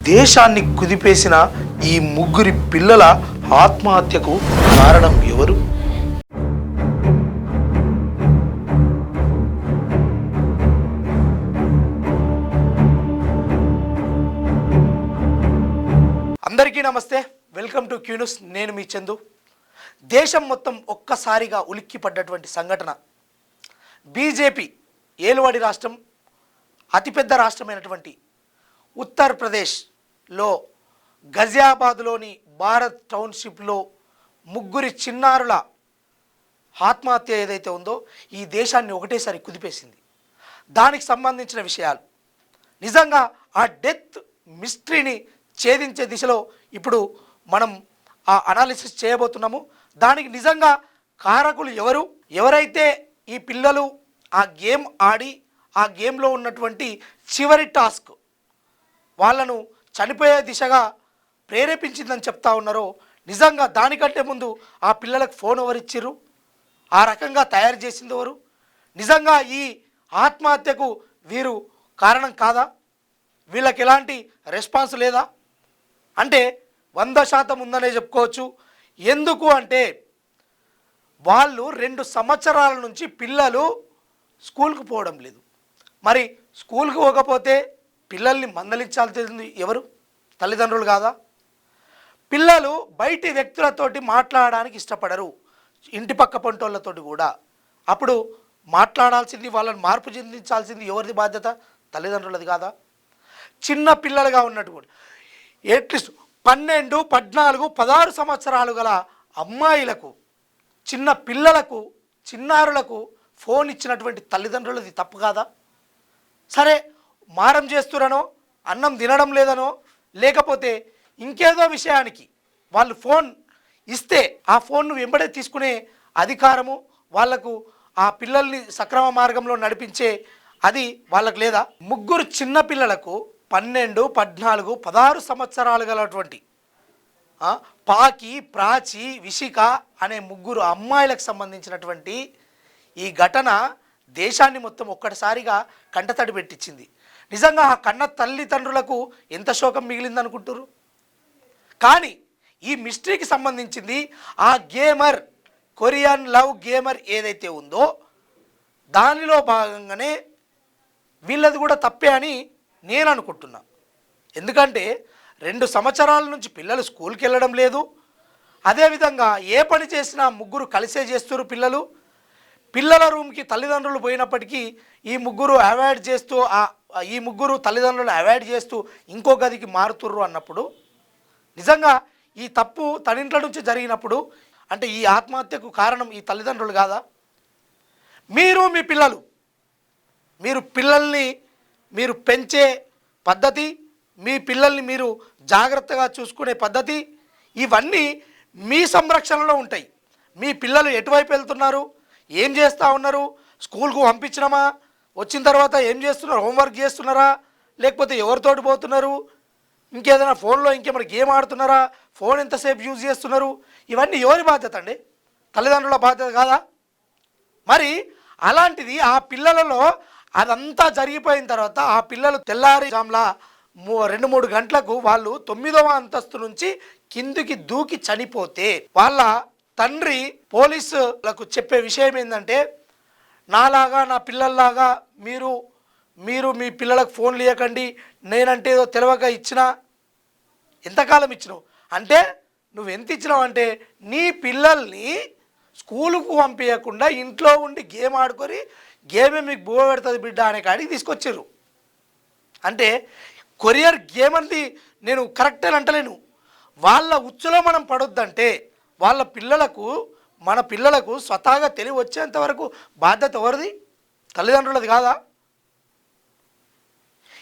దేశాన్ని కుదిపేసిన ఈ ముగ్గురి పిల్లల ఆత్మహత్యకు కారణం ఎవరు? అందరికీ నమస్తే, వెల్కమ్ టు క్యూ న్యూస్. నేను మీ చందు. దేశం మొత్తం ఒక్కసారిగా ఉలిక్కిపడ్డటువంటి సంఘటన. బీజేపీ ఏలువాడి రాష్ట్రం, అతిపెద్ద రాష్ట్రమైనటువంటి ఉత్తరప్రదేశ్లో గజియాబాద్లోని భారత్ టౌన్షిప్లో ముగ్గురి చిన్నారుల ఆత్మహత్య ఏదైతే ఉందో ఈ దేశాన్ని ఒకటేసారి కుదిపేసింది. దానికి సంబంధించిన విషయాలు నిజంగా ఆ డెత్ మిస్టరీని ఛేదించే దిశలో ఇప్పుడు మనం ఆ అనాలిసిస్ చేయబోతున్నాము. దానికి నిజంగా కారకులు ఎవరు, ఎవరైతే ఈ పిల్లలు ఆ గేమ్ ఆడి ఆ గేమ్లో ఉన్నటువంటి చివరి టాస్క్ వాళ్ళను చనిపోయే దిశగా ప్రేరేపించిందని చెప్తా ఉన్నారో, నిజంగా దానికంటే ముందు ఆ పిల్లలకు ఫోన్ ఎవరిచ్చిర్రు, ఆ రకంగా తయారు చేసింది ఎవరు, నిజంగా ఈ ఆత్మహత్యకు వీరు కారణం కాదా, వీళ్ళకి ఎలాంటి రెస్పాన్స్ లేదా అంటే 100% ఉందనే చెప్పుకోవచ్చు. ఎందుకు అంటే వాళ్ళు 2 సంవత్సరాల నుంచి పిల్లలు స్కూల్కి పోవడం లేదు. మరి స్కూల్కి పోకపోతే పిల్లల్ని మందలించాల్సింది ఎవరు? తల్లిదండ్రులు కాదా? పిల్లలు బయటి వ్యక్తులతోటి మాట్లాడడానికి ఇష్టపడరు, ఇంటి పక్క పంటోళ్ళతోటి కూడా. అప్పుడు మాట్లాడాల్సింది, వాళ్ళని మార్పు చెందించాల్సింది ఎవరిది బాధ్యత? తల్లిదండ్రులది కాదా? చిన్న పిల్లలుగా ఉన్నటువంటి అట్లీస్ట్ 12, 14, 16 సంవత్సరాలు గల అమ్మాయిలకు, చిన్న పిల్లలకు, చిన్నారులకు ఫోన్ ఇచ్చినటువంటి తల్లిదండ్రులది తప్పు కాదా? సరే, మారం చేస్తురనో, అన్నం తినడం లేదనో, లేకపోతే ఇంకేదో విషయానికి వాళ్ళు ఫోన్ ఇస్తే ఆ ఫోన్ను వెంబడే తీసుకునే అధికారము వాళ్లకు, ఆ పిల్లల్ని సక్రమ మార్గంలో నడిపించే అది వాళ్ళకు లేదా? ముగ్గురు చిన్న పిల్లలకు 12, 14, 16 సంవత్సరాలు గలటువంటి పాకి, ప్రాచి, విషిక అనే ముగ్గురు అమ్మాయిలకు సంబంధించినటువంటి ఈ ఘటన దేశాన్ని మొత్తం ఒక్కటిసారిగా కంటతడి పెట్టించింది. నిజంగా ఆ కన్న తల్లిదండ్రులకు ఎంత శోకం మిగిలిందనుకుంటారు. కానీ ఈ మిస్టరీకి సంబంధించింది ఆ గేమర్, కొరియన్ లవ్ గేమర్ ఏదైతే ఉందో దానిలో భాగంగానే వీళ్ళది కూడా తప్పే అని నేను అనుకుంటున్నా. ఎందుకంటే 2 సంవత్సరాల నుంచి పిల్లలు స్కూల్కి వెళ్ళడం లేదు. అదేవిధంగా ఏ పని చేసినా ముగ్గురు కలిసే చేస్తున్నారు. పిల్లల రూమ్కి తల్లిదండ్రులు పోయినప్పటికీ ఈ ముగ్గురు అవాయిడ్ చేస్తూ, ఈ ముగ్గురు తల్లిదండ్రులు అవాయిడ్ చేస్తూ ఇంకో గదికి మారుతుర్రు అన్నప్పుడు, నిజంగా ఈ తప్పు తనింట్ల నుంచి జరిగినప్పుడు అంటే ఈ ఆత్మహత్యకు కారణం ఈ తల్లిదండ్రులు కాదా? మీరు మీ పిల్లల్ని మీరు పెంచే పద్ధతి, మీ పిల్లల్ని మీరు జాగ్రత్తగా చూసుకునే పద్ధతి, ఇవన్నీ మీ సంరక్షణలో ఉంటాయి. మీ పిల్లలు ఎటువైపు వెళ్తున్నారు, ఏం చేస్తూ ఉన్నారు, స్కూల్కు పంపించినామా, వచ్చిన తర్వాత ఏం చేస్తున్నారు, హోంవర్క్ చేస్తున్నారా, లేకపోతే ఎవరితోటి పోతున్నారు, ఇంకేదైనా ఫోన్లో ఇంకేమైనా గేమ్ ఆడుతున్నారా, ఫోన్ ఎంతసేపు యూజ్ చేస్తున్నారు, ఇవన్నీ ఎవరి బాధ్యత అండి? తల్లిదండ్రుల బాధ్యత కాదా? మరి అలాంటిది ఆ పిల్లలలో అదంతా జరిగిపోయిన తర్వాత ఆ పిల్లలు తెల్లారుజాములా 2-3 గంటలకు వాళ్ళు 9వ అంతస్తు నుంచి కిందికి దూకి చనిపోతే వాళ్ళ తండ్రి పోలీసులకు చెప్పే విషయం ఏంటంటే, నాలాగా, నా పిల్లల్లాగా మీరు మీ పిల్లలకు ఫోన్లు ఇవ్వకండి, నేనంటే ఏదో తెలియక ఇచ్చినా. ఎంతకాలం ఇచ్చినావు అంటే, నువ్వు ఎంత ఇచ్చినావు అంటే నీ పిల్లల్ని స్కూలుకు పంపించకుండా ఇంట్లో ఉండి గేమ్ ఆడుకొని, గేమే మీకు బువ పెడుతుంది బిడ్డ అనే కాడికి తీసుకొచ్చారు. అంటే కొరియర్ గేమ్ అనేది నేను కరెక్ట్ అని అంటలేను. వాళ్ళ ఉచ్చులో మనం పడొద్దంటే మన పిల్లలకు స్వతహాగా తెలివి వచ్చేంత వరకు బాధ్యత ఎవరిది? తల్లిదండ్రులది కాదా?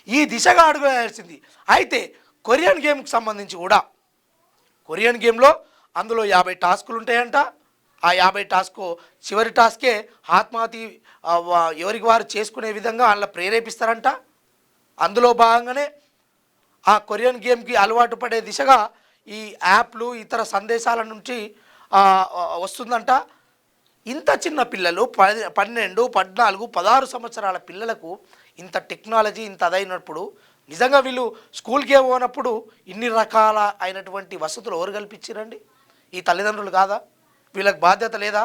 ఈ దిశగా అడుగు వేయాల్సింది. అయితే కొరియన్ గేమ్కి సంబంధించి కూడా, కొరియన్ గేమ్లో అందులో 50 టాస్కులు ఉంటాయంట. ఆ 50 టాస్క్ చివరి టాస్కే ఆత్మహత్య ఎవరికి వారు చేసుకునే విధంగా అందులో ప్రేరేపిస్తారంట. అందులో భాగంగానే ఆ కొరియన్ గేమ్కి అలవాటు పడే దిశగా ఈ యాప్లు, ఇతర సందేశాల నుంచి వస్తుందంట. ఇంత చిన్న పిల్లలు 12, 14, 16 సంవత్సరాల పిల్లలకు ఇంత టెక్నాలజీ ఇంత అదైనప్పుడు నిజంగా వీళ్ళు స్కూల్కే పోనప్పుడు ఇన్ని రకాల అయినటువంటి వసతులు ఎవరు కల్పించారండి? ఈ తల్లిదండ్రులు కాదా? వీళ్ళకి బాధ్యత లేదా?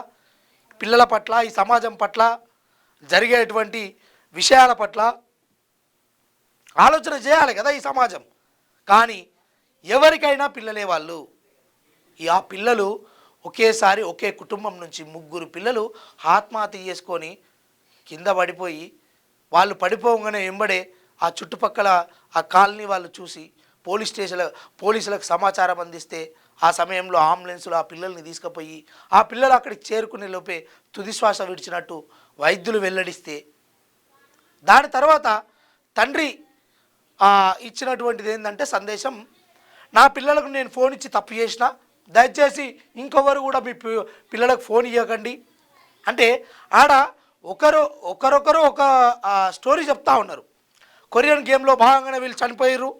పిల్లల పట్ల, ఈ సమాజం పట్ల, జరిగేటువంటి విషయాల పట్ల ఆలోచన చేయాలి కదా ఈ సమాజం. కానీ ఎవరికైనా పిల్లలే వాళ్ళు. ఆ పిల్లలు ఒకేసారి ఒకే కుటుంబం నుంచి 3 పిల్లలు ఆత్మహత్య చేసుకొని కింద పడిపోయి, వాళ్ళు పడిపోగానే వెంబడే ఆ చుట్టుపక్కల ఆ కాలనీ వాళ్ళు చూసి పోలీసులకు సమాచారం అందిస్తే ఆ సమయంలో అంబులెన్సులు ఆ పిల్లల్ని తీసుకుపోయి ఆ పిల్లలు అక్కడికి చేరుకునే లోపే తుదిశ్వాస విడిచినట్టు వైద్యులు వెల్లడిస్తే, దాని తర్వాత తండ్రి ఇచ్చినటువంటిది ఏంటంటే సందేశం, నా పిల్లలకు నేను ఫోన్ ఇచ్చి తప్పు చేసిన, దయచేసి ఇంకొకరు కూడా మీ పిల్లలకు ఫోన్ ఇవ్వకండి అంటే ఆడ ఒకరొకరు ఒక స్టోరీ చెప్తా ఉన్నారు. కొరియన్ గేమ్లో భాగంగానే వీళ్ళు చనిపోయారు.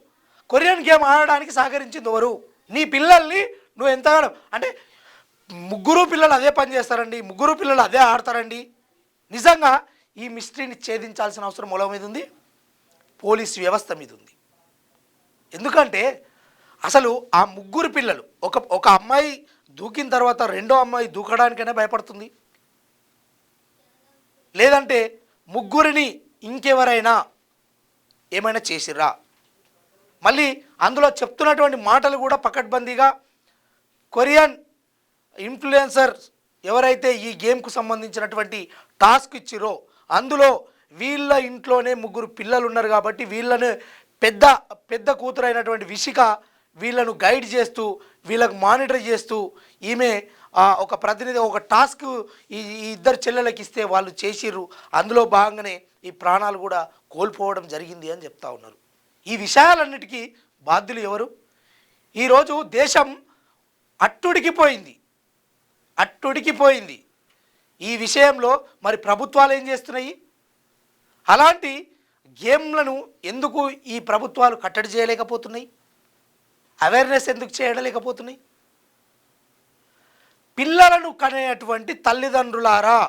కొరియన్ గేమ్ ఆడడానికి సహకరించింది ఎవరు? నీ పిల్లల్ని నువ్వు ఎంతగానో అంటే 3 పిల్లలు అదే పని చేస్తారండి, 3 పిల్లలు అదే ఆడతారండి. నిజంగా ఈ మిస్టరీని ఛేదించాల్సిన అవసరం మూల మీద ఉంది, పోలీసు వ్యవస్థ మీద ఉంది. ఎందుకంటే అసలు ఆ 3 పిల్లలు ఒక అమ్మాయి దూకిన తర్వాత రెండో అమ్మాయి దూకడానికైనా భయపడుతుంది, లేదంటే 3ని ఇంకెవరైనా ఏమైనా చేసిర్రా? మళ్ళీ అందులో చెప్తున్నటువంటి మాటలు కూడా పకడ్బందీగా కొరియన్ ఇన్ఫ్లుయెన్సర్ ఎవరైతే ఈ గేమ్కు సంబంధించినటువంటి టాస్క్ ఇచ్చిరో అందులో వీళ్ళ ఇంట్లోనే 3 పిల్లలు ఉన్నారు కాబట్టి వీళ్ళను పెద్ద కూతురు అయినటువంటి విషిక వీళ్ళను గైడ్ చేస్తూ వీళ్ళకు మానిటర్ చేస్తూ ఈమె ఒక ప్రతినిధి ఒక టాస్క్ ఈ 2 చెల్లెలకి ఇస్తే వాళ్ళు చేసిర్రు, అందులో భాగంగానే ఈ ప్రాణాలు కూడా కోల్పోవడం జరిగింది అని చెప్తా ఉన్నారు. ఈ విషయాలన్నిటికీ బాధ్యులు ఎవరు? ఈరోజు దేశం అట్టుడికిపోయింది. ఈ విషయంలో మరి ప్రభుత్వాలు ఏం చేస్తున్నాయి? అలాంటి గేమ్లను ఎందుకు ఈ ప్రభుత్వాలు కట్టడి చేయలేకపోతున్నాయి? అవేర్నెస్ ఎందుకు చేయలేకపోతున్నాయి? పిల్లలను కనేటువంటి తల్లిదండ్రులారా,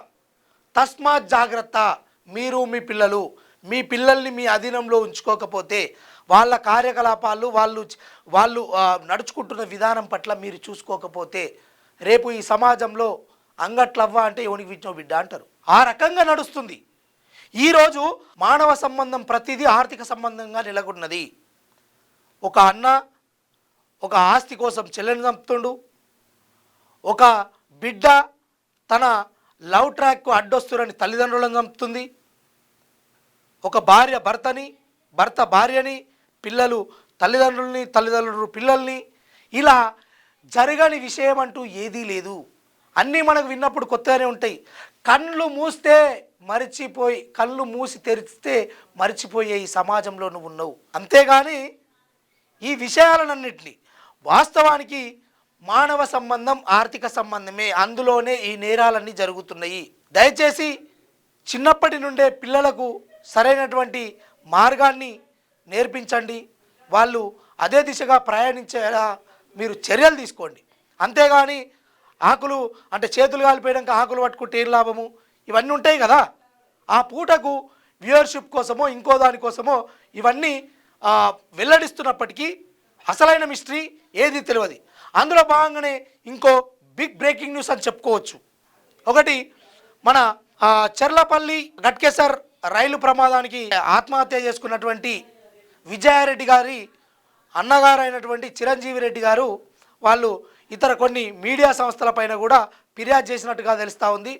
తస్మాత్ జాగ్రత్త. మీరు మీ పిల్లల్ని మీ అధీనంలో ఉంచుకోకపోతే వాళ్ళ కార్యకలాపాలు వాళ్ళు నడుచుకుంటున్న విధానం పట్ల మీరు చూసుకోకపోతే రేపు ఈ సమాజంలో అంగట్లవ్వ అంటే ఎవనికి విచ్చినో బిడ్డ అంటారు. ఆ రకంగా నడుస్తుంది. ఈరోజు మానవ సంబంధం ప్రతిదీ ఆర్థిక సంబంధంగా నెలకొన్నది. ఒక అన్న ఒక ఆస్తి కోసం చెల్లెని చంపుతుండు, ఒక బిడ్డ తన లవ్ ట్రాక్కు అడ్డొస్తురని తల్లిదండ్రులను చంపుతుంది, ఒక భార్య భర్త భార్యని, పిల్లలు తల్లిదండ్రులు పిల్లల్ని. ఇలా జరగని విషయం అంటూ ఏదీ లేదు. అన్నీ మనకు విన్నప్పుడు కొత్తగానే ఉంటాయి. కళ్ళు మూసి తెరిస్తే మరిచిపోయే ఈ సమాజంలో నువ్వు ఉన్నావు. అంతేగాని ఈ విషయాలన్నింటినీ వాస్తవానికి మానవ సంబంధం ఆర్థిక సంబంధమే, అందులోనే ఈ నేరాలన్నీ జరుగుతున్నాయి. దయచేసి చిన్నప్పటి నుండే పిల్లలకు సరైనటువంటి మార్గాన్ని నేర్పించండి, వాళ్ళు అదే దిశగా ప్రయాణించేలా మీరు చర్యలు తీసుకోండి. అంతేగాని ఆకులు అంటే చేతులు కాలిపోయడానికి ఆకులు పట్టుకుంటే ఏం లాభము? ఇవన్నీ ఉంటాయి కదా. ఆ పూటకు వ్యూవర్షిప్ కోసమో ఇంకో దానికోసమో ఇవన్నీ వెల్లడిస్తున్నప్పటికీ అసలైన మిస్టరీ ఏది తెలియదు. అందులో భాగంగానే ఇంకో బిగ్ బ్రేకింగ్ న్యూస్ అని చెప్పుకోవచ్చు. ఒకటి, మన చెర్లపల్లి గట్కేసర్ రైలు ప్రమాదానికి ఆత్మహత్య చేసుకున్నటువంటి విజయారెడ్డి గారి అన్నగారు అయినటువంటి చిరంజీవి రెడ్డి గారు వాళ్ళు ఇతర కొన్ని మీడియా సంస్థలపైన కూడా ఫిర్యాదు చేసినట్టుగా తెలుస్తూ ఉంది.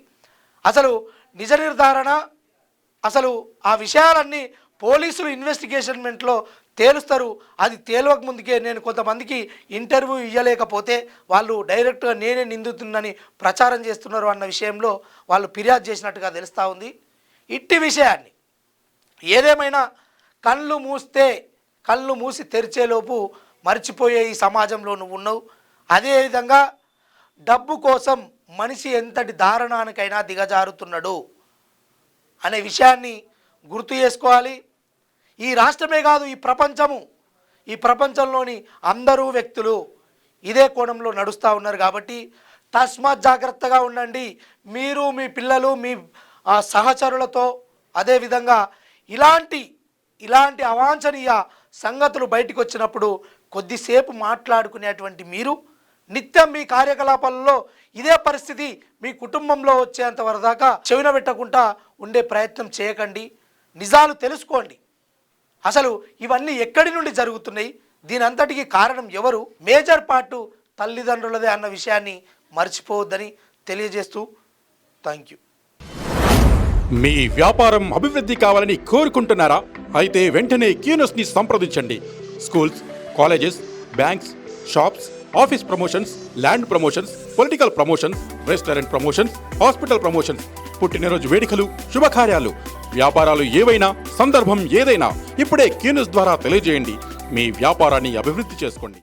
అసలు నిజ నిర్ధారణ, అసలు ఆ విషయాలన్నీ పోలీసులు ఇన్వెస్టిగేషన్మెంట్లో తేలుస్తారు. అది తేలవక ముందుకే నేను కొంతమందికి ఇంటర్వ్యూ ఇవ్వలేకపోతే వాళ్ళు డైరెక్ట్గా నేనే నిందుతుందని ప్రచారం చేస్తున్నారు అన్న విషయంలో వాళ్ళు ఫిర్యాదు చేసినట్టుగా తెలుస్తూ ఉంది. ఇట్టి విషయాన్ని ఏదేమైనా కళ్ళు మూసి తెరిచేలోపు మర్చిపోయే ఈ సమాజంలో నువ్వు ఉన్నావు. అదేవిధంగా డబ్బు కోసం మనిషి ఎంతటి దారుణానికైనా దిగజారుతున్నాడు అనే విషయాన్ని గుర్తు చేసుకోవాలి. ఈ రాష్ట్రమే కాదు, ఈ ప్రపంచంలోని అందరూ వ్యక్తులు ఇదే కోణంలో నడుస్తూ ఉన్నారు. కాబట్టి తస్మాత్ జాగ్రత్తగా ఉండండి. మీరు మీ పిల్లలు మీ సహచరులతో అదేవిధంగా ఇలాంటి అవాంఛనీయ సంగతులు బయటకు వచ్చినప్పుడు కొద్దిసేపు మాట్లాడుకునేటువంటి మీరు నిత్యం మీ కార్యకలాపాలలో ఇదే పరిస్థితి మీ కుటుంబంలో వచ్చేంత వరదాకా చెవిన పెట్టకుండా ఉండే ప్రయత్నం చేయకండి. నిజాలు తెలుసుకోండి. అసలు ఇవన్నీ ఎక్కడి నుండి జరుగుతున్నాయి, దీని అంతటికి కారణం ఎవరు, మేజర్ పార్టు తల్లిదండ్రులదే అన్న విషయాన్ని మర్చిపోవద్దని తెలియజేస్తూ థ్యాంక్ యూ. మీ వ్యాపారం అభివృద్ధి కావాలని కోరుకుంటున్నారా? అయితే వెంటనే క్యూనస్ని సంప్రదించండి. Schools, colleges, banks, shops, office promotions, land promotions, political promotions, restaurant promotions, hospital promotions, పుట్టినరోజు వేడుకలు, శుభకార్యాలు, వ్యాపారాలు ఏవైనా, సందర్భం ఏదైనా ఇప్పుడే క్యూనస్ ద్వారా తెలియజేయండి. మీ వ్యాపారాన్ని అభివృద్ధి చేసుకోండి.